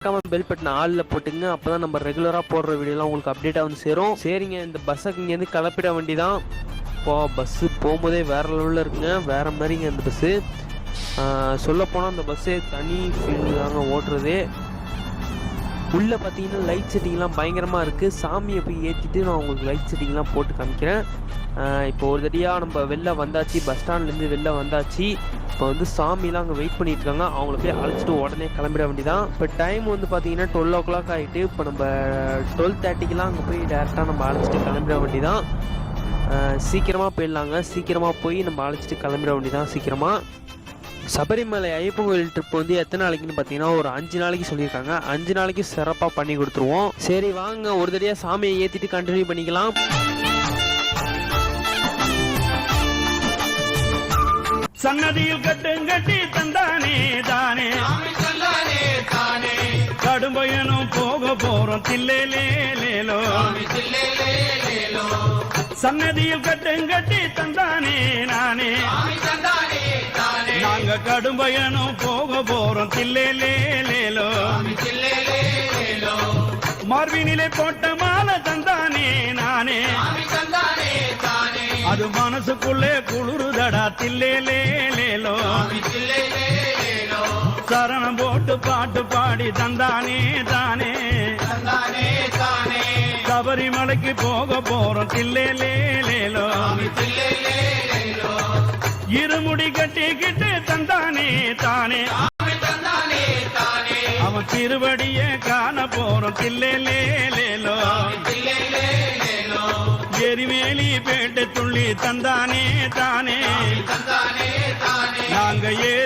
மறக்காம bell button ஆல்ல போட்டுங்க. அப்பதான் நம்ம ரெகுலரா போடுற வீடியோலாம் உங்களுக்கு அப்டேட்டா வந்து சேரும். சரிங்க, இந்த பஸ்ஸை இங்கேருந்து கிளப்பிட வேண்டிதான். இப்போ பஸ்ஸு போகும்போதே வேற லெவலில் இருக்குங்க, வேற மாதிரிங்க இந்த பஸ்ஸு. சொல்லப்போனால் அந்த பஸ்ஸே தனி ஃபீல்டு தாங்க ஓட்டுறதே. உள்ளே பார்த்தீங்கன்னா லைட் செட்டிங்லாம் பயங்கரமாக இருக்குது. சாமியை போய் ஏற்றிட்டு நான் உங்களுக்கு லைட் செட்டிங்லாம் போட்டு காமிக்கிறேன். இப்போ ஒரு தடியாக நம்ம வெளில வந்தாச்சு, பஸ் ஸ்டாண்ட்லேருந்து வெளில வந்தாச்சு. இப்போ வந்து சாமிலாம் அங்கே வெயிட் பண்ணிட்டு இருக்காங்க. அவங்கள போய் அழைச்சிட்டு உடனே கிளம்பிட வேண்டியதான். இப்போ டைம் வந்து பார்த்தீங்கன்னா 12 o'clock ஆகிட்டு. இப்போ நம்ம 12:30க்கெலாம் அங்கே போய் டேரெக்டாக நம்ம அழைச்சிட்டு கிளம்பிட வேண்டியதான். சீக்கிரமாக போயிடலாங்க. சீக்கிரமாக போய் நம்ம அழைச்சிட்டு கிளம்பிட வேண்டியதான் சீக்கிரமாக. சபரிமலை ஐயப்பன் கோயில் ட்ரிப் வந்து எத்தனை நாளைக்குன்னு பார்த்தீங்கன்னா ஒரு 5 நாளைக்கு சொல்லியிருக்காங்க. 5 நாளைக்கு சிறப்பாக பண்ணி கொடுத்துருவோம். சரி வாங்க, ஒரு தடவையாக சாமியை ஏற்றிட்டு கண்டினியூ பண்ணிக்கலாம். சன்னதியில் கட்டி தந்தானே தானே கடும்பயனும் போக போறோம் தில்லேலேலோ. சன்னதியில் கட்டி தந்தானே நானே நாங்க கடும்பயனும் போக போறோம் தில்லேலேலோ. மார்பினிலே போட்ட மாலை தந்தானே நானே அது மனசுக்குள்ளே குளிருதடா தில்லேலேலோ. சரணம் போட்டு பாட்டு பாடி தந்தானே தானே சபரிமலைக்கு போக போறோம் தில்லேலேலோ. இருமுடி கட்டிக்கிட்டு தந்தானே தானே அவன் திருவடிய காண போறோம் தில்லேலேலோ. எரிமேலி பேட்டை துள்ளி தந்தானே தானே நாங்க ஏறி